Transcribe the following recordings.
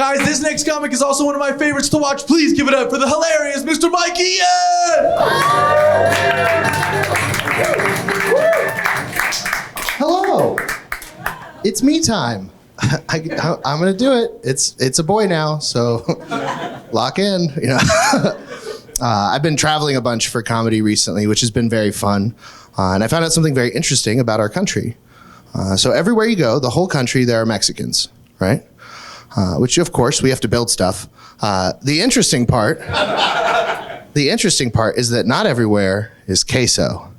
Guys, this next comic is also one of my favorites to watch. Please give it up for the hilarious Mr. Mike Eaton! Hello. It's me time. I'm gonna do it. It's a boy now, so lock in. You know. I've been traveling a bunch for comedy recently, which has been very fun, and I found out something very interesting about our country. So everywhere you go, the whole country, there are Mexicans, right? Which of course we have to build stuff. The interesting part is that not everywhere is queso.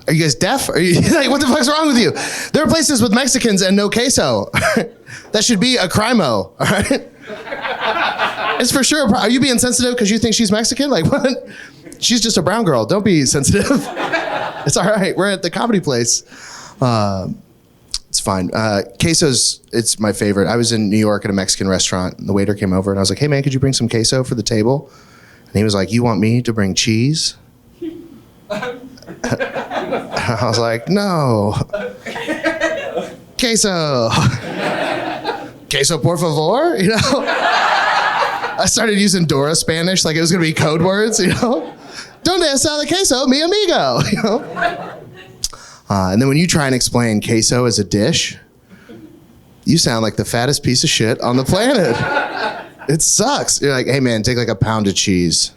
Are you guys deaf? Are you like, what the fuck's wrong with you? There are places with Mexicans and no queso. That should be a crime-o, all right? It's for sure. Are you being sensitive because you think she's Mexican? Like, what? She's just a brown girl. Don't be sensitive. It's all right. We're at the comedy place. It's fine. Queso's, it's my favorite. I was in New York at a Mexican restaurant, and the waiter came over, and I was like, hey, man, could you bring some queso for the table? And he was like, you want me to bring cheese? I was like, no. Queso. Queso, por favor? You know? I started using Dora Spanish like it was going to be code words, you know? Donde está el queso, mi amigo? You know? And then when you try and explain queso as a dish, you sound like the fattest piece of shit on the planet. It sucks. You're like, hey, man, take like a pound of cheese,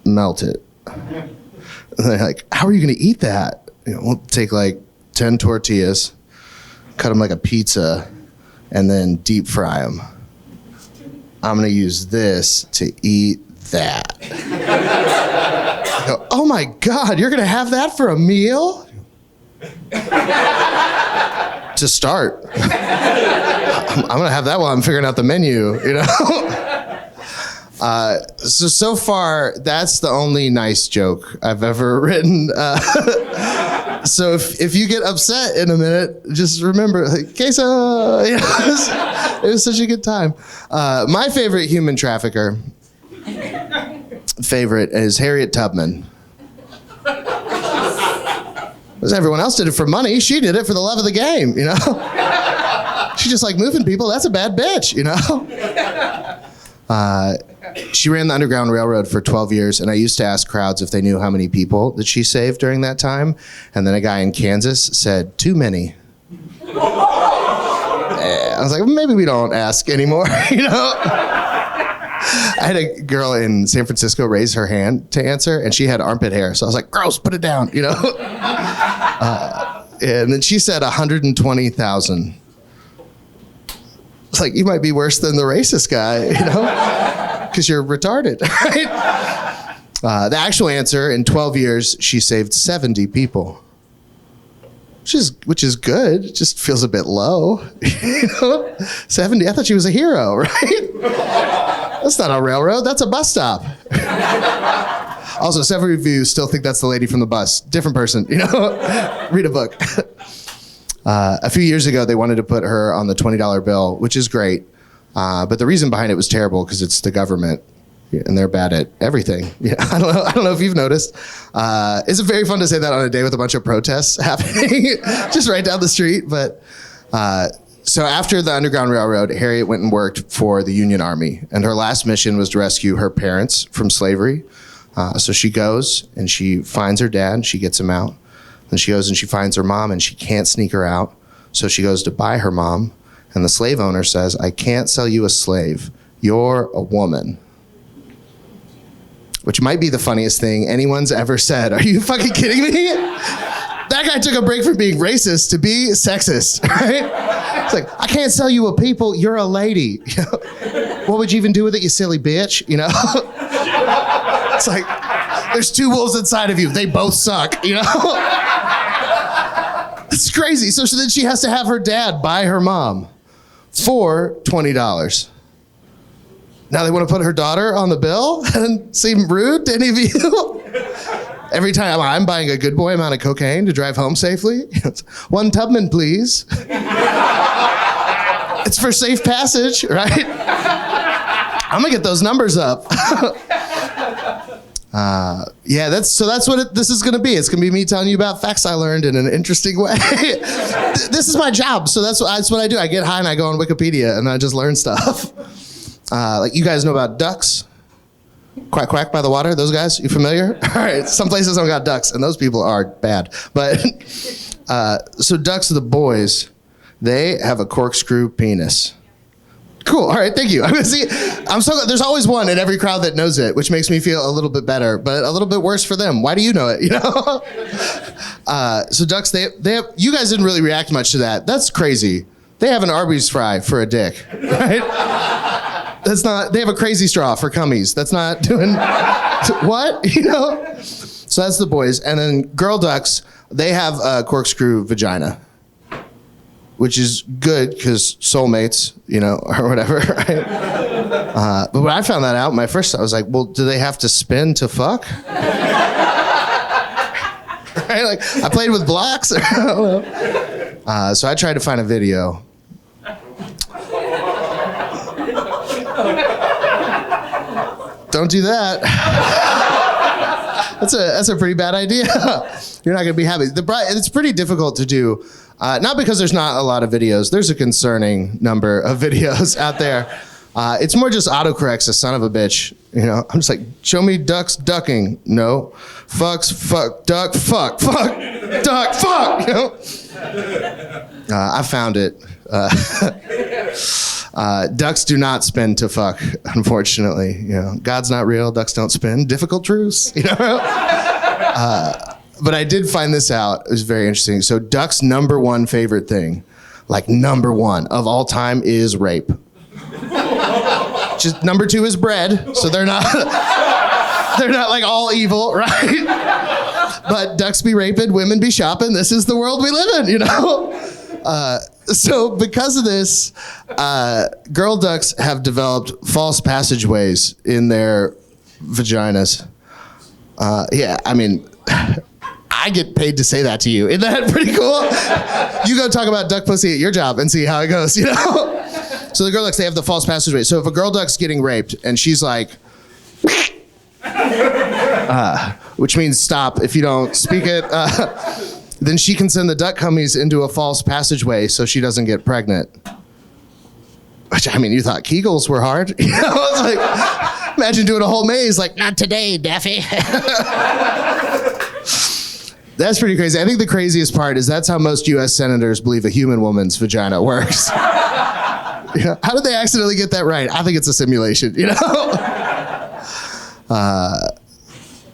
melt it. And they're like, how are you going to eat that? You know, we'll take like 10 tortillas, cut them like a pizza, and then deep fry them. I'm going to use this to eat that. I go, oh my God, you're going to have that for a meal? To start. I'm going to have that while I'm figuring out the menu, you know? So far, that's the only nice joke I've ever written. So if you get upset in a minute, just remember, like, queso. You know, it was such a good time. My favorite human trafficker is Harriet Tubman. Because everyone else did it for money. She did it for the love of the game, you know? She just like moving people. That's a bad bitch, you know? She ran the Underground Railroad for 12 years, and I used to ask crowds if they knew how many people that she saved during that time. And then a guy in Kansas said, too many. I was like, well, maybe we don't ask anymore, you know? I had a girl in San Francisco raise her hand to answer, and she had armpit hair. So I was like, gross, put it down, you know? And then she said 120,000. It's like, you might be worse than the racist guy, you know? Because you're retarded, right? The actual answer, in 12 years, she saved 70 people. Which is good. It just feels a bit low. You know? 70, I thought she was a hero, right? That's not a railroad, that's a bus stop. Also, several of you still think that's the lady from the bus. Different person, you know? Read a book. A few years ago, they wanted to put her on the $20 bill, which is great. But the reason behind it was terrible because it's the government, and they're bad at everything. Yeah, I don't know if you've noticed. It's very fun to say that on a day with a bunch of protests happening just right down the street. But so after the Underground Railroad, Harriet went and worked for the Union Army, and her last mission was to rescue her parents from slavery. So she goes and she finds her dad, and she gets him out. Then she goes and she finds her mom, and she can't sneak her out. So she goes to buy her mom. And the slave owner says, I can't sell you a slave. You're a woman. Which might be the funniest thing anyone's ever said. Are you fucking kidding me? That guy took a break from being racist to be sexist, right? It's like, I can't sell you a people. You're a lady. You know? What would you even do with it, you silly bitch? You know? It's like, there's two wolves inside of you. They both suck, you know? It's crazy. So then she has to have her dad buy her mom for $20. Now they want to put her daughter on the bill and seem rude to any of you? Every time I'm buying a good boy amount of cocaine to drive home safely, one Tubman, please. It's for safe passage, right? I'm gonna get those numbers up. Yeah, that's what this is gonna be. It's gonna be me telling you about facts I learned in an interesting way. This is my job, so that's what I do. I get high and I go on Wikipedia and I just learn stuff. Like you guys know about ducks? Quack quack by the water. Those guys, you familiar? All right, some places don't got ducks, and those people are bad. But so ducks are the boys. They have a corkscrew penis. Cool. All right. Thank you. I'm so glad. There's always one in every crowd that knows it, which makes me feel a little bit better, but a little bit worse for them. Why do you know it? You know. So ducks, they have. You guys didn't really react much to that. That's crazy. They have an Arby's fry for a dick, right? That's not. They have a crazy straw for cummies. That's not doing. What? You know. So that's the boys, and then girl ducks. They have a corkscrew vagina, which is good because soulmates, you know, or whatever, right? But when I found that out, I was like, well, do they have to spin to fuck? Right? Like, I played with blocks. I don't know. So I tried to find a video. Don't do that. That's a pretty bad idea. You're not gonna be happy. It's pretty difficult to do. Not because there's not a lot of videos. There's a concerning number of videos out there. It's more just autocorrects a son of a bitch. You know, I'm just like, show me ducks ducking. No. Fucks, fuck, duck, fuck, duck, fuck. You know? I found it. Ducks do not spin to fuck, unfortunately. You know, God's not real. Ducks don't spin. Difficult truths. You know. But I did find this out. It was very interesting. So ducks' number one favorite thing, like number one of all time, is rape. Just number two is bread. So they're not like all evil, right? But ducks be raping, women be shopping. This is the world we live in, you know? So because of this, girl ducks have developed false passageways in their vaginas. Yeah, I mean, I get paid to say that to you. Isn't that pretty cool? You go talk about duck pussy at your job and see how it goes, you know? So the girl ducks, they have the false passageway. So if a girl duck's getting raped and she's like, which means stop if you don't speak it, then she can send the duck cummies into a false passageway so she doesn't get pregnant. Which, I mean, you thought Kegels were hard? You know, it's like, imagine doing a whole maze, like, not today, Daffy. That's pretty crazy. I think the craziest part is that's how most U.S. senators believe a human woman's vagina works. You know, how did they accidentally get that right? I think it's a simulation, you know?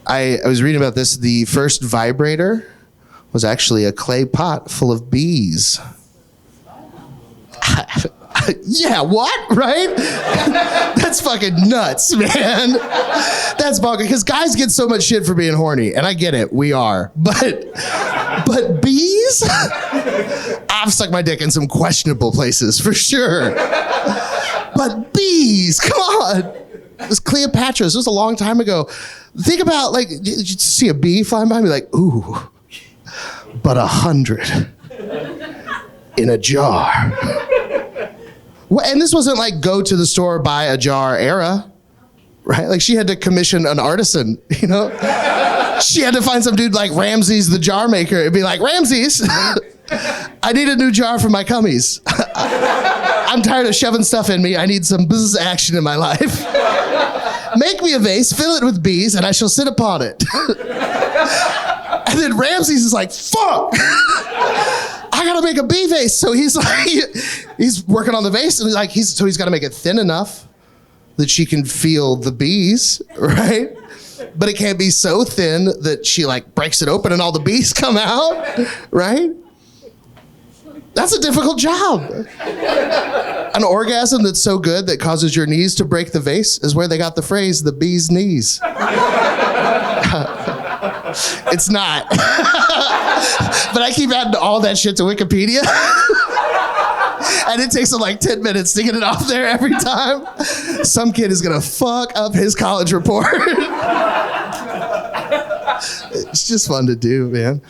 I was reading about this. The first vibrator was actually a clay pot full of bees. Yeah, what? Right? That's fucking nuts, man. That's bonkers. Because guys get so much shit for being horny, and I get it, we are. But bees? I've sucked my dick in some questionable places, for sure. But bees, come on. It was Cleopatra's. This was a long time ago. Think about, like, you see a bee flying by and be like, ooh, but 100 in a jar. Well, and this wasn't like go to the store, buy a jar era, right? Like she had to commission an artisan, you know? She had to find some dude like Ramses the jar maker and be like, Ramses, I need a new jar for my cummies. I'm tired of shoving stuff in me. I need some buzz action in my life. Make me a vase, fill it with bees, and I shall sit upon it. And then Ramses is like, fuck! I gotta make a bee vase. So he's like, he's working on the vase, and he's gotta make it thin enough that she can feel the bees, right? But it can't be so thin that she like breaks it open and all the bees come out, right? That's a difficult job. An orgasm that's so good that causes your knees to break the vase is where they got the phrase, the bee's knees. It's not. But I keep adding all that shit to Wikipedia. And it takes them like 10 minutes to get it off there every time. Some kid is gonna fuck up his college report. It's just fun to do, man.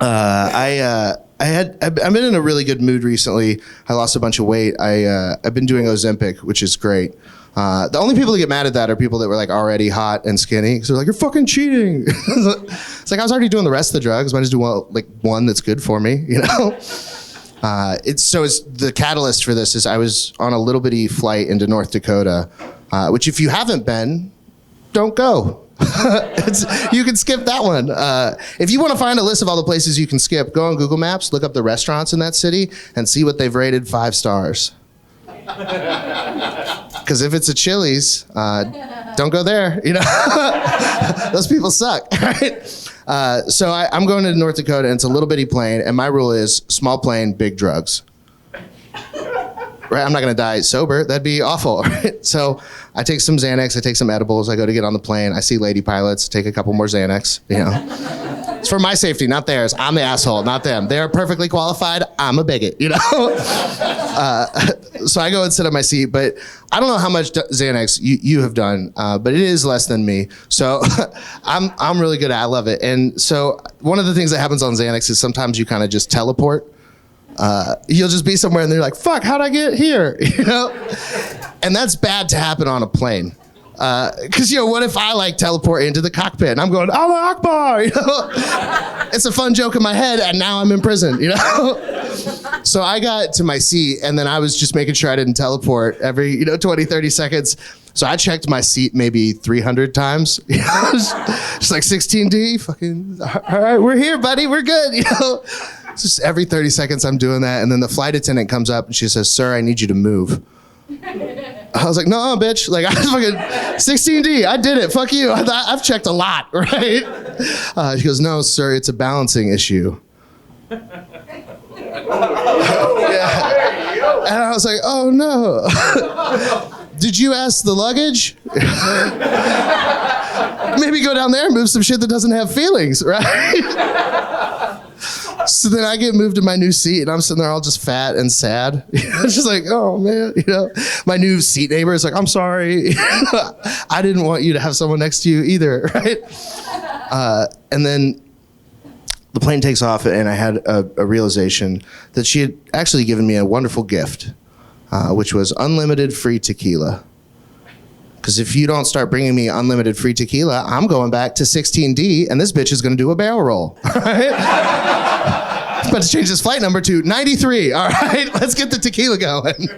I've been in a really good mood recently. I lost a bunch of weight. I've been doing Ozempic, which is great. The only people that get mad at that are people that were like already hot and skinny. Because they're like, you're fucking cheating. It's like, I was already doing the rest of the drugs. Might as well do one that's good for me, you know? It's the catalyst for this is I was on a little bitty flight into North Dakota, which if you haven't been, don't go. You can skip that one. If you want to find a list of all the places you can skip, go on Google Maps, look up the restaurants in that city, and see what they've rated 5 stars. Because if it's a Chili's, don't go there. You know, those people suck. Right? So I'm going to North Dakota, and it's a little bitty plane, and my rule is small plane, big drugs. Right? I'm not going to die sober. That'd be awful. Right? So I take some Xanax. I take some edibles. I go to get on the plane. I see lady pilots. Take a couple more Xanax. You know, it's for my safety, not theirs. I'm the asshole, not them. They're perfectly qualified. I'm a bigot. You know. So I go and sit on my seat. But I don't know how much Xanax you have done, but it is less than me. So I'm really good at it. I love it. And so one of the things that happens on Xanax is sometimes you kind of just teleport. You'll just be somewhere and they're like, fuck, how'd I get here? You know? And that's bad to happen on a plane. Cause you know, what if I like teleport into the cockpit and I'm going, Allah Akbar, you know? It's a fun joke in my head and now I'm in prison, you know? So I got to my seat and then I was just making sure I didn't teleport every, 20, 30 seconds. So I checked my seat maybe 300 times. You know? Just like 16D, fucking, all right, we're here, buddy, we're good, you know? Just every 30 seconds I'm doing that, and then the flight attendant comes up and she says, "Sir, I need you to move." I was like, "No, bitch! Like I was fucking 16D. I did it. Fuck you. I've checked a lot, right?" She goes, "No, sir, it's a balancing issue." Yeah. And I was like, "Oh no." Did you ask the luggage? Maybe go down there and move some shit that doesn't have feelings, right? So then I get moved to my new seat and I'm sitting there all just fat and sad. It's just like, oh man, my new seat neighbor is like, I'm sorry. I didn't want you to have someone next to you either, right? And then the plane takes off and I had a realization that she had actually given me a wonderful gift, which was unlimited free tequila. Because if you don't start bringing me unlimited free tequila, I'm going back to 16D and this bitch is going to do a barrel roll, right? About to change this flight number to 93. All right, let's get the tequila going.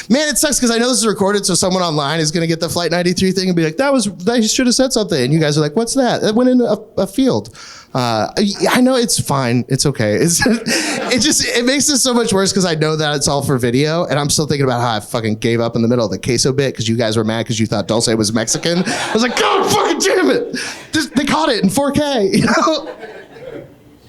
Man, it sucks because I know this is recorded, so someone online is going to get the flight 93 thing and be like, they should have said something. And you guys are like, what's that? It went in a field. I know it's fine. It's okay. It makes it so much worse because I know that it's all for video, and I'm still thinking about how I fucking gave up in the middle of the queso bit because you guys were mad because you thought Dulce was Mexican. I was like, God fucking damn it! They caught it in 4K. You know?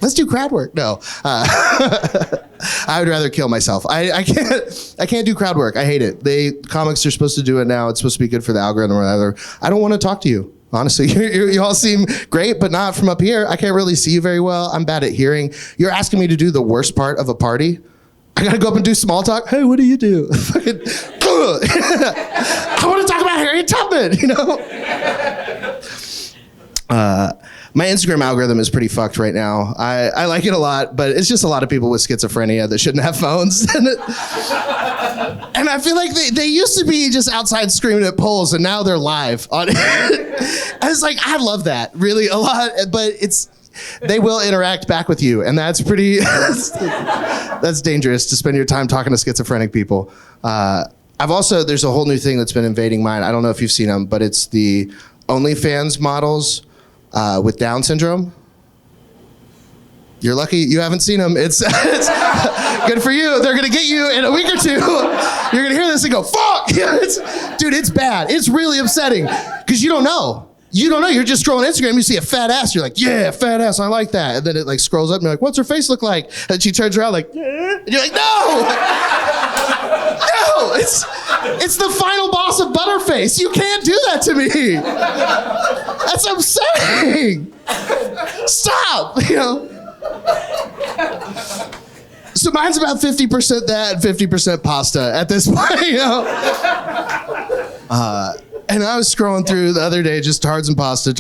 Let's do crowd work. No, I would rather kill myself. I can't do crowd work. I hate it. Comics are supposed to do it now. It's supposed to be good for the algorithm or whatever. I don't want to talk to you. Honestly, you all seem great, but not from up here. I can't really see you very well. I'm bad at hearing. You're asking me to do the worst part of a party. I gotta go up and do small talk. Hey, what do you do? Fucking, I want to talk about Harriet Tubman, My Instagram algorithm is pretty fucked right now. I like it a lot, but it's just a lot of people with schizophrenia that shouldn't have phones. And I feel like they used to be just outside screaming at poles, and now they're live on it. I was like, I love that really a lot, but they will interact back with you, and that's pretty. That's dangerous to spend your time talking to schizophrenic people. There's a whole new thing that's been invading mine. I don't know if you've seen them, but it's the OnlyFans models with Down syndrome. You're lucky you haven't seen them. It's good for you. They're gonna get you in a week or two. You're gonna hear this and go, fuck! Dude, it's bad. It's really upsetting because you don't know. You're just scrolling Instagram, you see a fat ass, you're like, yeah, fat ass, I like that. And then it like scrolls up and you're like, what's her face look like? And she turns around like, yeah. And you're like, no! No! It's the final boss of Butterface. You can't do that to me. That's what I'm saying. Stop, So mine's about 50% that and 50% pasta at this point, And I was scrolling through the other day, just tarts and pasta,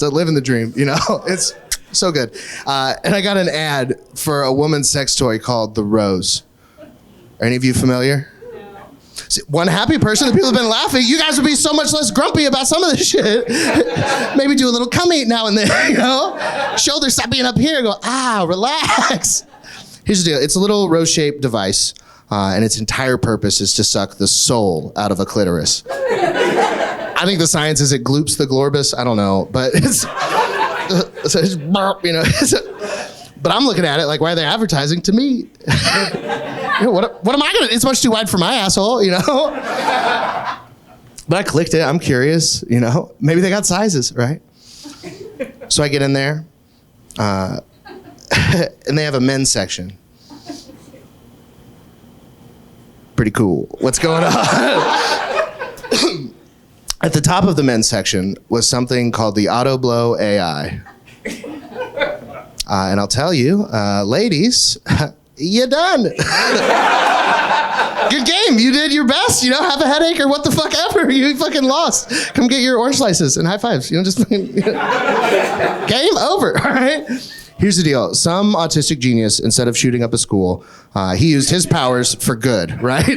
living the dream, It's so good. And I got an ad for a woman's sex toy called the Rose. Are any of you familiar? No. See, one happy person, the people have been laughing. You guys would be so much less grumpy about some of this shit. Maybe do a little cummy now and then, you know? Shoulders stop being up here. Go, relax. Here's the deal. It's a little rose-shaped device, and its entire purpose is to suck the soul out of a clitoris. I think the science is it gloops the globus. I don't know, but it's, so it's burp, you know. But I'm looking at it like, why are they advertising to me? You know, what am I gonna? It's much too wide for my asshole, you know. But I clicked it. I'm curious, you know. Maybe they got sizes, right? So I get in there, and they have a men's section. Pretty cool. What's going on? At the top of the men's section was something called the Auto Blow AI. And I'll tell you, ladies, you're done. Good game. You did your best. You know, have a headache or what the fuck ever. You fucking lost. Come get your orange slices and high fives. You know, just fucking, you know. Game over. All right. Here's the deal. Some autistic genius, instead of shooting up a school, he used his powers for good, right?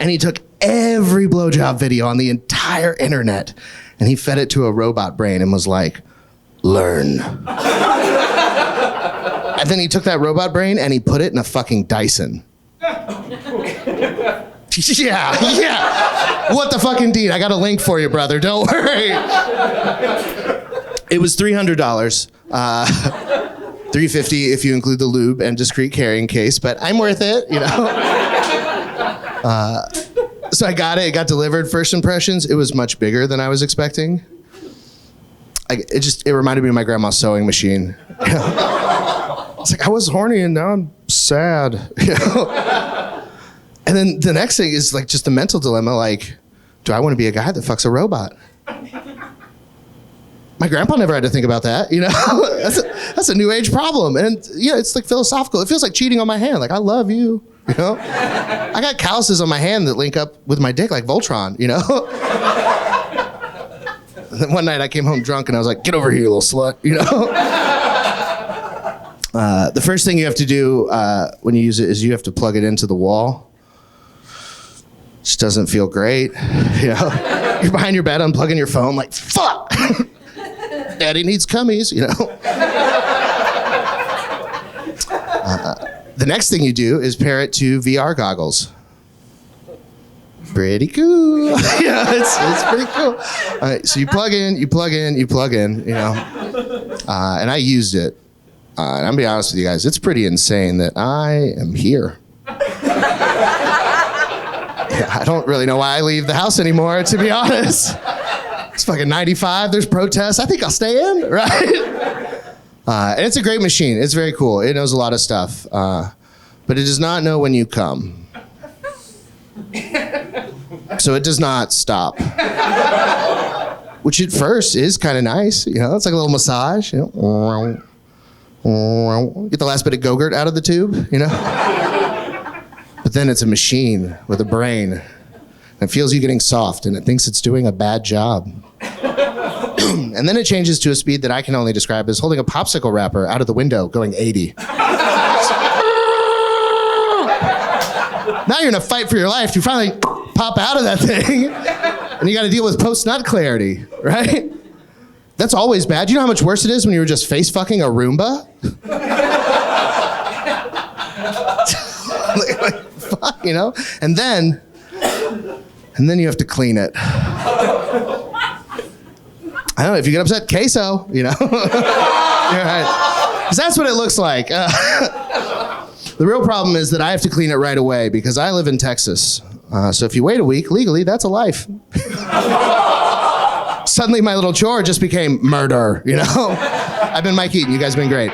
And he took every blowjob video on the entire internet and he fed it to a robot brain and was like, learn. And then he took that robot brain and he put it in a fucking Dyson. Yeah. What the fucking deed? I got a link for you, brother. Don't worry. It was $300. $350 if you include the lube and discreet carrying case, but I'm worth it, you know. So I got it. It got delivered. First impressions, it was much bigger than I was expecting. It reminded me of my grandma's sewing machine. You know? It's like I was horny and now I'm sad. You know? And then the next thing is like just a mental dilemma. Like, do I want to be a guy that fucks a robot? My grandpa never had to think about that. You know, that's a new age problem. And yeah, it's like philosophical. It feels like cheating on my hand. Like I love you. You know, I got calluses on my hand that link up with my dick like Voltron, you know? And then one night I came home drunk and I was like, get over here, you little slut, you know? The first thing you have to do when you use it is you have to plug it into the wall. Just doesn't feel great, you know? You're behind your bed unplugging your phone like, fuck! Daddy needs cummies, you know? The next thing you do is pair it to VR goggles. Pretty cool. Yeah, it's pretty cool. All right, so you plug in, you know. And I used it. And I'm gonna be honest with you guys, it's pretty insane that I am here. Yeah, I don't really know why I leave the house anymore, to be honest. It's fucking 95, there's protests. I think I'll stay in, right? And it's a great machine. It's very cool. It knows a lot of stuff. But it does not know when you come. So it does not stop. Which at first is kind of nice. You know, it's like a little massage. You know? Get the last bit of Go-Gurt out of the tube, you know? But then it's a machine with a brain. It feels you getting soft and it thinks it's doing a bad job. And then it changes to a speed that I can only describe as holding a popsicle wrapper out of the window going 80. Now you're in a fight for your life. You finally pop out of that thing and you got to deal with post-nut clarity, right? That's always bad. You know how much worse it is when you were just face fucking a Roomba? like, fuck, you know? And then you have to clean it. I don't know, if you get upset, queso, you know? You're right. Because that's what it looks like. The real problem is that I have to clean it right away because I live in Texas. So if you wait a week, legally, that's a life. Suddenly my little chore just became murder, you know? I've been Mike Eaton. You guys have been great.